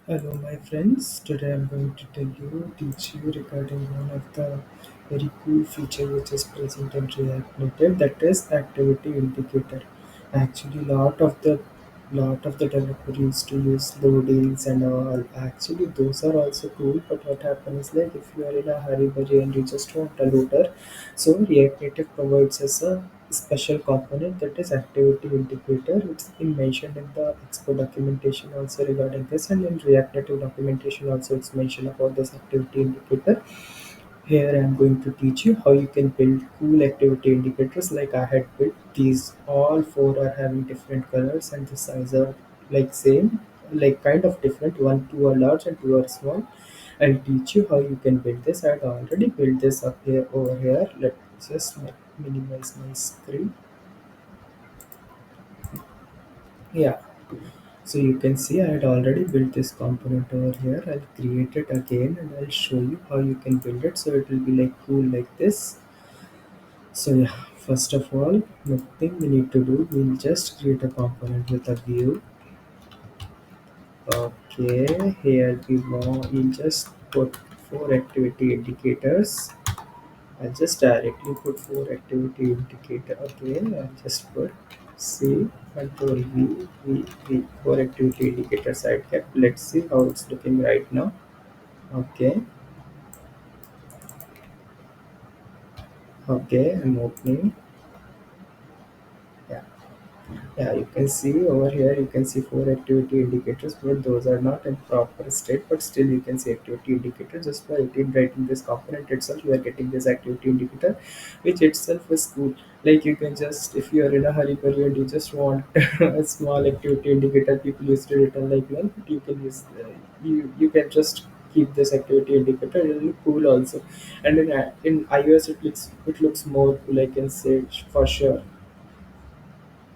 Hello, my friends. Today I'm going to teach you regarding one of the very cool feature which is present in React Native, that is Activity Indicator. Actually, lot of the developer used to use loadings and all. Actually, those are also cool, but what happens is like if you are in a hurry burry and you just want a loader, so React Native provides us a special component that is activity indicator. It's been mentioned in the Expo documentation also regarding this, and in React Native documentation also it's mentioned about this activity indicator. Here I'm going to teach you how you can build cool activity indicators like I had built. These all four are having different colors and the size are like same, like kind of different. Two are large and two are small. I'll teach you how you can build this. I had already built this up here over here. Let me just minimize my screen. Yeah, so you can see I had already built this component over here. I'll create it again and I'll show you how you can build it. So it will be like cool like this. So yeah, first of all, nothing we need to do. We'll just create a component with a view. Okay, here we'll just put four activity indicators. I just directly put four activity indicator. Okay, I just put C control V four activity indicator side cap. Let's see how it's looking right now. Okay, okay, I'm opening. Yeah, yeah, you can see over here, you can see four activity indicators, but those are not in proper state, but still you can see activity indicator. Just by writing this component itself, you are getting this activity indicator, which itself is cool. Like you can just, if you are in a hurry and you just want a small activity indicator, people used to written like one, but you can use, you can just keep this activity indicator. It will look cool also, and in iOS it looks more cool. I can say for sure.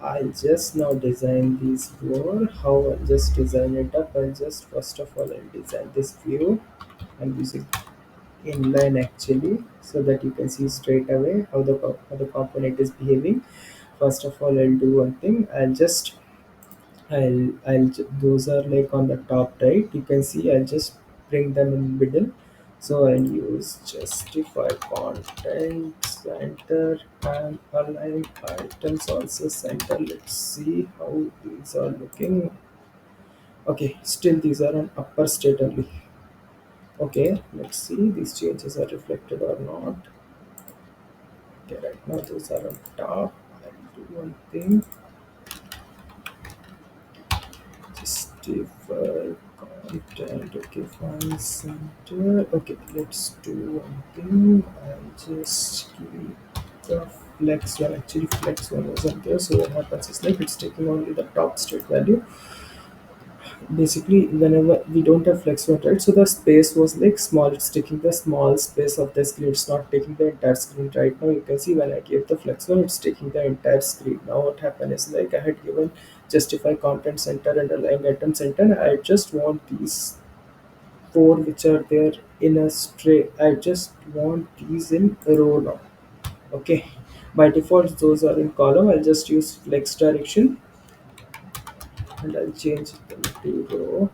I'll just now design these four. How I'll just design it up. I'll just first of all I'll design this view. I'm using inline actually so that you can see straight away how the component is behaving. First of all I'll do one thing. Those are like on the top right. You can see I'll just bring them in middle. So I'll use justify content center and align items also center. Let's see how these are looking. Okay, still these are on upper state only. Okay, let's see these changes are reflected or not. Okay, right now those are on top. I'll do one thing. Justify content. Okay, fine center. Okay, let's do one thing. I'll just keep the flex one. Actually, flex one wasn't there. So what happens is like it's taking only the top state value. Basically, whenever we don't have flex one, right? So the space was like small. It's taking the small space of the screen. It's not taking the entire screen. Right now, you can see when I gave the flex one, it's taking the entire screen. Now, what happened is like I had given justify content center and align item center. I just want these four which are there in a stray. I just want these in a row now. Okay. By default, those are in column. I'll just use flex direction and I'll change them to row.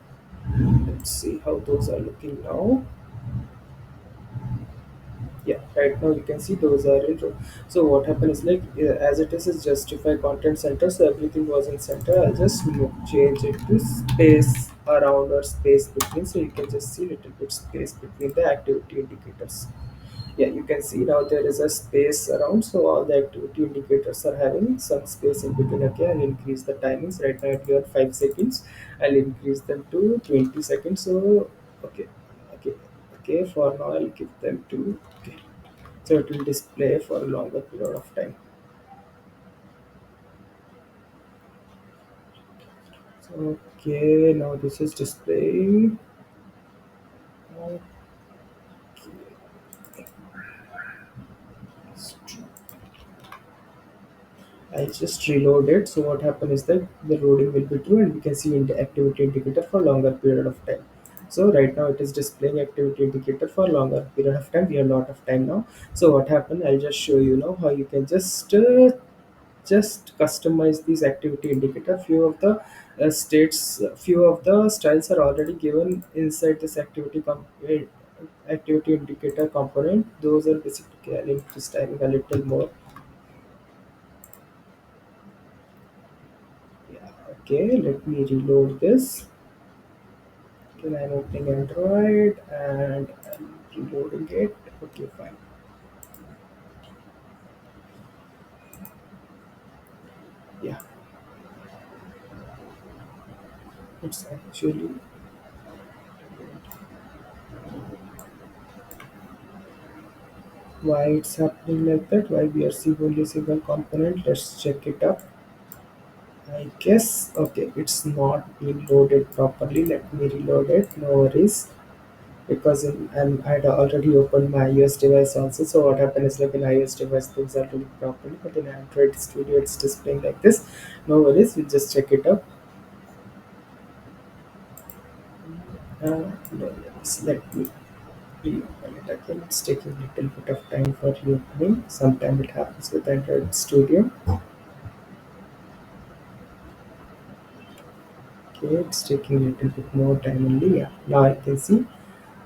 Let's see how those are looking now. Yeah, right now you can see those are in row. So what happened is like as it is justify content center, so everything was in center. I'll just change it to space around or space between, so you can just see little bit space between the activity indicators. Yeah, you can see now there is a space around, so all the activity indicators are having some space in between. Okay, I'll increase the timings. Right now we are 5 seconds. I'll increase them to 20 seconds. So okay, okay, okay, for now I'll give them to, okay, so it will display for a longer period of time. So okay, now this is displaying. Okay, I just reload it. So what happened is that the loading will be true and we can see in the activity indicator for longer period of time. So right now it is displaying activity indicator for longer period of time. We have a lot of time now. So what happened? I'll just show you now how you can just just customize these activity indicator. Few of the few of the styles are already given inside this activity indicator component. Those are basically, I'll just typing a little more. Yeah, okay, let me reload this. Okay, I'm opening Android and I'm reloading it. Okay, fine. Yeah, it's actually why it's happening like that. Why we are seeing only single component? Let's check it up. I guess okay, it's not being loaded properly. Let me reload it. No worries. Because I'd already opened my iOS device also. So what happened is like in iOS device things are doing properly, but in Android Studio it's displaying like this. No worries, we'll just check it up. No worries. Let me reopen it again. It's taking a little bit of time for reopening. Sometimes it happens with Android Studio. Okay, it's taking a little bit more time only. Yeah, now I can see.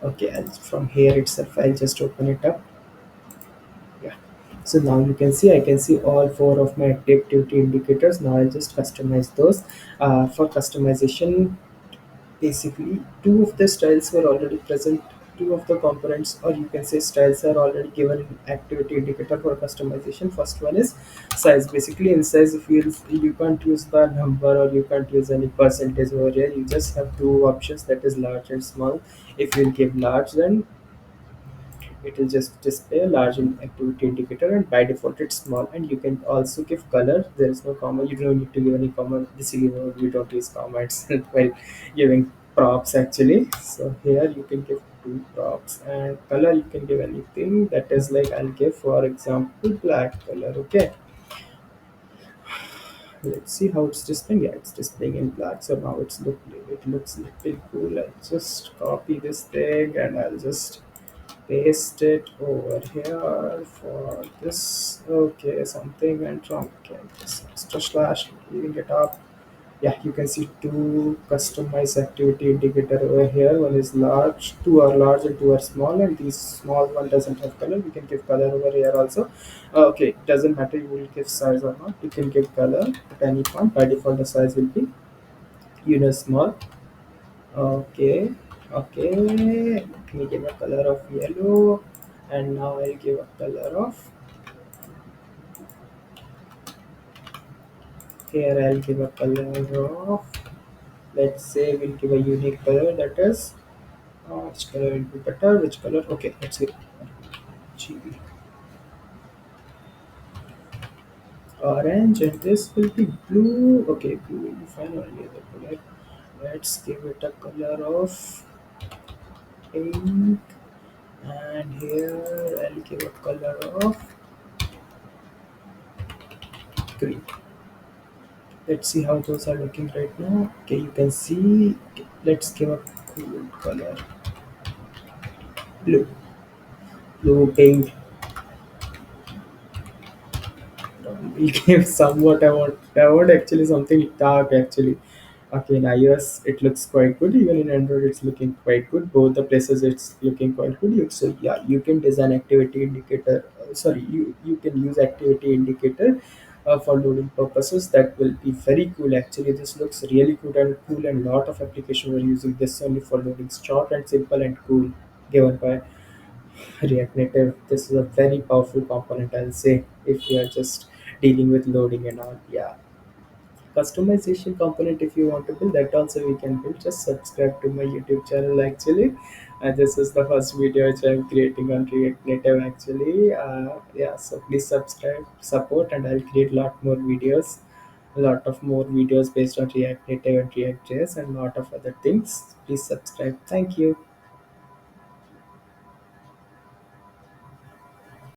Okay, and from here itself, I'll just open it up. Yeah. So now you can see, I can see all four of my activity indicators. Now I'll just customize those. For customization, basically, two of the styles were already present. Two of the components, or you can say styles, are already given in activity indicator for customization. First one is size. Basically, in size, if you can't use the number or you can't use any percentage over here. You just have two options, that is large and small. If you give large, then it will just display a large activity indicator, and by default it's small. And you can also give color. There is no comma, you don't need to give any comma. This we don't use comments while giving props actually. So here you can give two props, and color you can give anything. That is like, I'll give for example black color. Okay, let's see how it's displaying. Yeah, it's displaying in black. So now it looks little cool. I'll just copy this thing and I'll just paste it over here for this. Okay, something went wrong. Okay, this extra slash, leaving it up. Yeah, you can see two customized activity indicator over here. One is large, two are large and two are small, and this small one doesn't have color. We can give color over here also. Okay, doesn't matter you will give size or not. You can give color at any point. By default the size will be small. Okay, okay. Let me give a color of yellow, and now I'll give a color of here. I'll give a color of, let's say we'll give a unique color, that is which color will be better? Which color? Okay, let's see. GB orange, and this will be blue. Okay, blue will be fine. Only other color. Let's give it a color of pink, and here I'll give a color of green. Let's see how those are looking right now. Okay, you can see. Okay, let's give a cool color, blue, blue, pink. We give somewhat. I want actually something dark actually. Okay, in iOS it looks quite good. Even in Android it's looking quite good. Both the places it's looking quite good. So yeah, you can design activity indicator. Sorry, you can use activity indicator for loading purposes. That will be very cool. Actually, this looks really good and cool, and lot of applications are using this only for loading. Short and simple and cool. Given by React Native, this is a very powerful component. I'll say if you are just dealing with loading and all. Yeah, customization component, if you want to build that also we can build. Just subscribe to my YouTube channel actually. This is the first video which I'm creating on React Native actually. Yeah, so please subscribe, support, and I'll create lot more videos, a lot of more videos based on React Native and React.js and lot of other things. Please subscribe. Thank you.